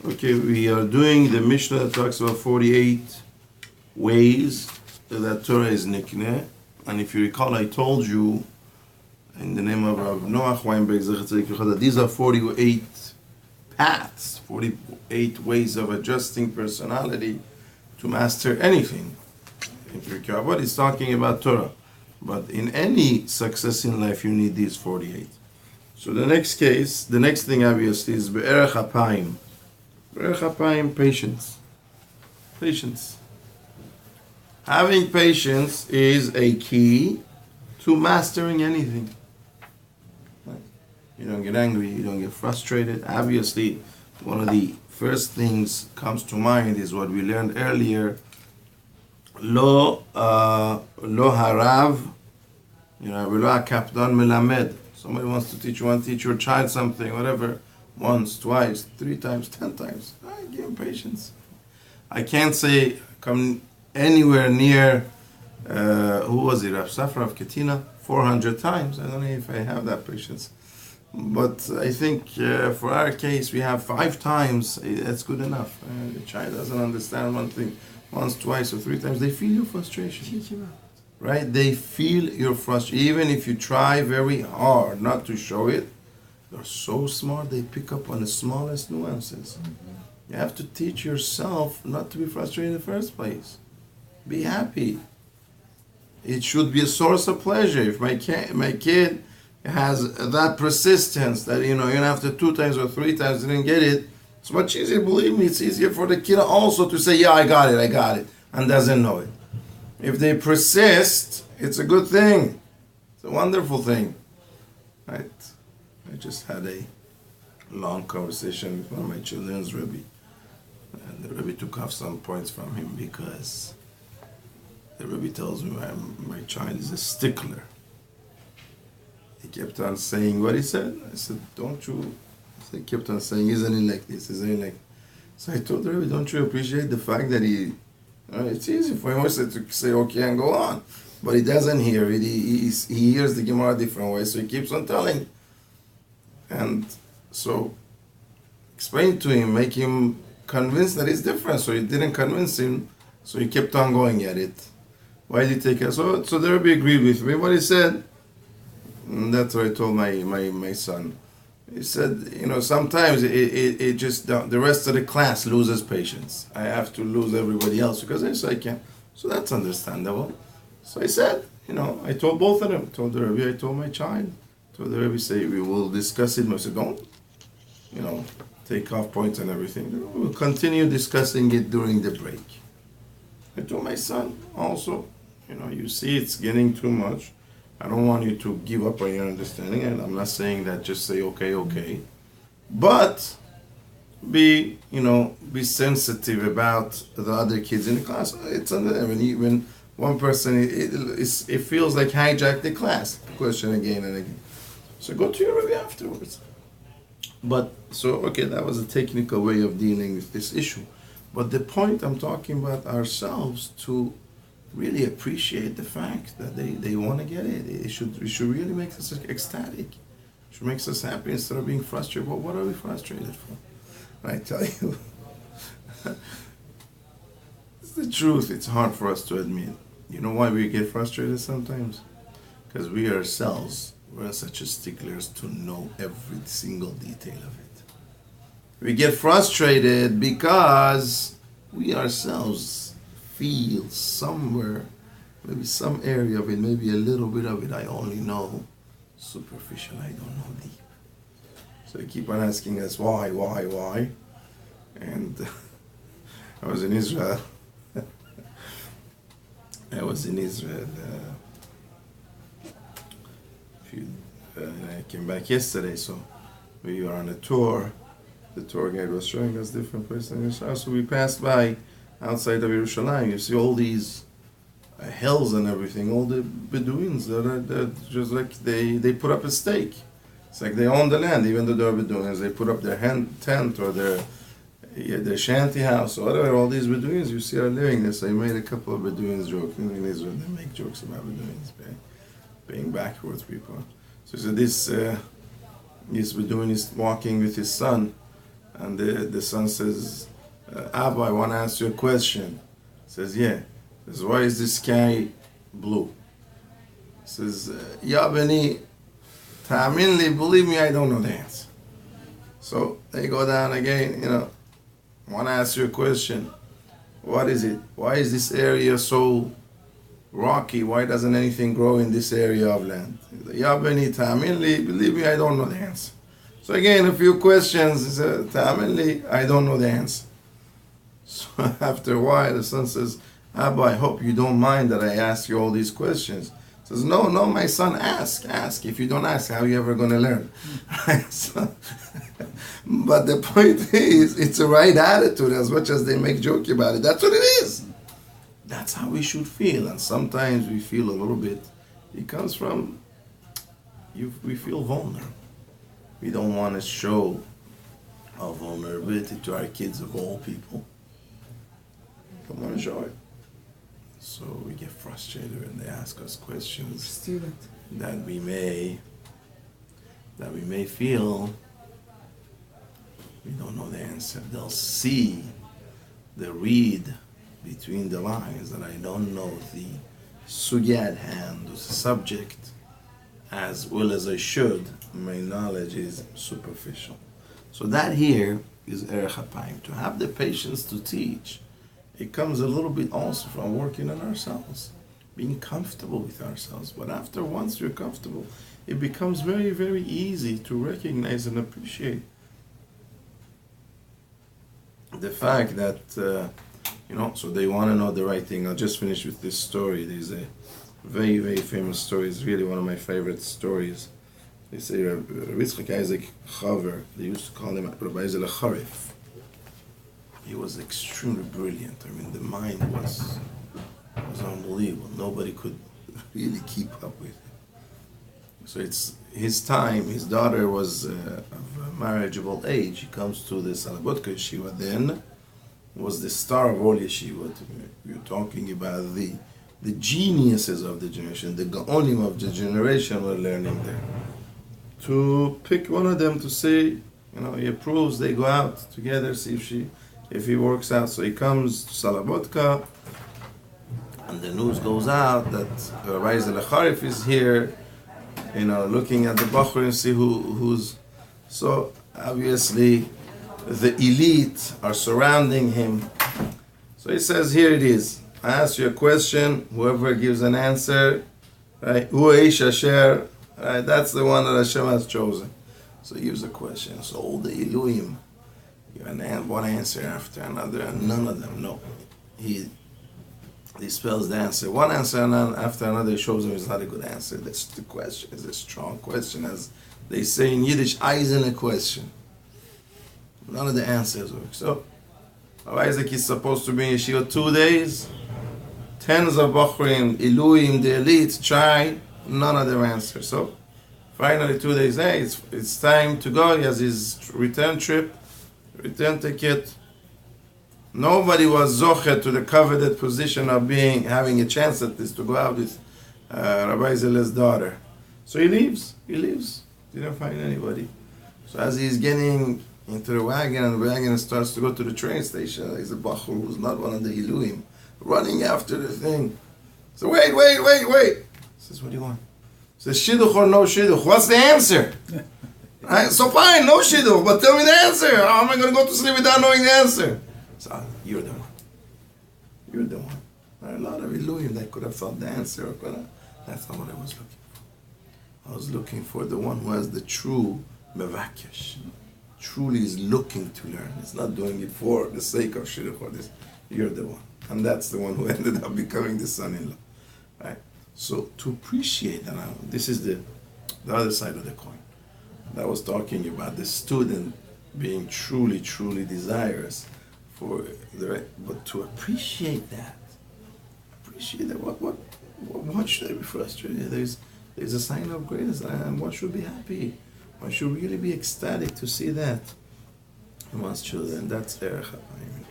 Okay, we are doing the Mishnah that talks about 48 ways that Torah is nikneh. And if you recall, I told you in the name of Rav Noach Weinberg that these are 48 paths, 48 ways of adjusting personality to master anything. In Pirke Avoth, he's talking about Torah. But in any success in life, you need these 48. So the next thing obviously is Be'erech HaPayim. Be'erech HaPayim, patience. Patience. Having patience is a key to mastering anything. You don't get angry, you don't get frustrated. Obviously, one of the first things comes to mind is what we learned earlier. Lo harav, v'lo hakapdan melamed. Somebody wants to teach your child something, whatever, once, twice, 3 times, 10 times. I give him patience. I can't say come anywhere near, who was it, Rav Safra of Ketina, 400 times. I don't know if I have that patience. But I think for our case, we have 5 times. That's good enough. The child doesn't understand one thing once, twice, or 3 times. They feel your frustration. Right? They feel your frustration. Even if you try very hard not to show it, they're so smart, they pick up on the smallest nuances. You have to teach yourself not to be frustrated in the first place. Be happy. It should be a source of pleasure. If my kid has that persistence that, even after 2 times or 3 times they didn't get it, it's much easier, believe me, it's easier for the kid also to say, yeah, I got it, and doesn't know it. If they persist, it's a good thing. It's a wonderful thing. Right? I just had a long conversation with one of my children's Rebbe. And the Rebbe took off some points from him because the Rebbe tells me my child is a stickler. He kept on saying what he said. I said, don't you? He kept on saying, isn't it like this? Isn't it like... So I told the Rebbe, don't you appreciate the fact that he... it's easy for him to say okay and go on. But he doesn't hear it. He hears the Gemara a different way, so he keeps on telling. And so explain to him, make him convinced that it's different. So he didn't convince him, so he kept on going at it. Why did he take it? So the Rebbe agreed with me. What he said, and that's what I told my son. He said, sometimes it just, the rest of the class loses patience. I have to lose everybody else because I can't. So that's understandable. So I said, I told both of them. Told the Rebbe, I told my child. Told the Rebbe, say, we will discuss it. I said, don't, take off points and everything. We'll continue discussing it during the break. I told my son also, you see it's getting too much. I don't want you to give up on your understanding, and I'm not saying that just say okay. But be sensitive about the other kids in the class. It's when one person it feels like hijack the class. Question again and again. So go to your Rebbe afterwards. But that was a technical way of dealing with this issue. But the point I'm talking about ourselves to really appreciate the fact that they want to get it. It should really make us ecstatic. It should make us happy instead of being frustrated. Well, what are we frustrated for? And I tell you, it's the truth. It's hard for us to admit. You know why we get frustrated sometimes? Because we ourselves, we're such a sticklers to know every single detail of it. We get frustrated because we ourselves feel somewhere, maybe some area of it, maybe a little bit of it, I only know superficial, I don't know deep. So they keep on asking us, why? And I was in Israel. I came back yesterday, so we were on a tour. The tour guide was showing us different places in Israel. So we passed by outside of Yerushalayim. You see all these hills and everything, all the Bedouins that are just like they put up a stake. It's like they own the land, even though they're Bedouins. They put up their tent or their shanty house or whatever. All these Bedouins you see are living there. So I made a couple of Bedouins joking in Israel. They make jokes about Bedouins being backwards people. So this Bedouin is walking with his son And the son says, Abba, I want to ask you a question. He says, yeah. He says, why is the sky blue? He says, Ya Beni, Ta'amin believe me, I don't know the answer. So they go down again, I want to ask you a question. What is it? Why is this area so rocky? Why doesn't anything grow in this area of land? Ya Beni, Ta'amin believe me, I don't know the answer. So again, a few questions. He said, Ta'amin I don't know the answer. So after a while, the son says, Abba, I hope you don't mind that I ask you all these questions. He says, no, my son, ask. If you don't ask, how are you ever going to learn? So, but the point is, it's the right attitude as much as they make joke about it. That's what it is. That's how we should feel. And sometimes we feel a little bit, it comes from, we feel vulnerable. We don't want to show our vulnerability to our kids of all people. We don't want to show it. So we get frustrated when they ask us questions that we may feel we don't know the answer. They'll see, they'll read between the lines that I don't know the sugya at hand, the subject, as well as I should. My knowledge is superficial. So that here is erech hapayim. To have the patience to teach, it comes a little bit also from working on ourselves, being comfortable with ourselves. But once you're comfortable, it becomes very, very easy to recognize and appreciate the fact that, so they want to know the right thing. I'll just finish with this story. There's a very, very famous story. It's really one of my favorite stories. They say Rabbi Isaac Chaver, they used to call him Rabbi Isaac Charif. He was extremely brilliant. I mean, the mind was unbelievable. Nobody could really keep up with him. So it's his time. His daughter was of marriageable age. He comes to the Salabotka Yeshiva. Then was the star of all yeshiva. We're talking about the geniuses of the generation, the gaonim of the generation were learning there. To pick one of them to say, he approves. They go out together, see if he works out. So he comes to Salabotka, and the news goes out that Rabbi Charif is here, looking at the Bachur and see who's. So obviously the elite are surrounding him. So he says, here it is. I ask you a question, whoever gives an answer, right? Hu Eish Asher, right? That's the one that Hashem has chosen. So he gives a question. So all the Elohim, one answer after another, and none of them know. He spells the answer. One answer after another shows him it's not a good answer. That's the question. It's a strong question. As they say in Yiddish, eyes in a question. None of the answers work. So Isaac is supposed to be in yeshiva 2 days. Tens of Bachrim, Elohim, the elite, try. None of them answer. So finally 2 days later, it's time to go. He has his return ticket. Nobody was zochet to the coveted position of having a chance at this, to go out with Rabbi Zele's daughter. So he leaves. Didn't find anybody. So as he's getting into the wagon, and the wagon starts to go to the train station, there's a bachur who's not one of the Elohim, running after the thing. So wait. He says, what do you want? He says, shidduch or no shidduch? What's the answer? Right? So fine, no shidduch, but tell me the answer. How am I going to go to sleep without knowing the answer? So you're the one. There are a lot of Elohim that could have thought the answer. That's not what I was looking for. I was looking for the one who has the true mevakesh. Truly is looking to learn. It's not doing it for the sake of shidduch or this. You're the one. And that's the one who ended up becoming the son-in-law. Right? So to appreciate that, this is the other side of the coin. I was talking about the student being truly, truly desirous for the right, but to appreciate that, what should I be frustrated? There's a sign of greatness, and one should be happy. One should really be ecstatic to see that in one's children. That's erech hapayim.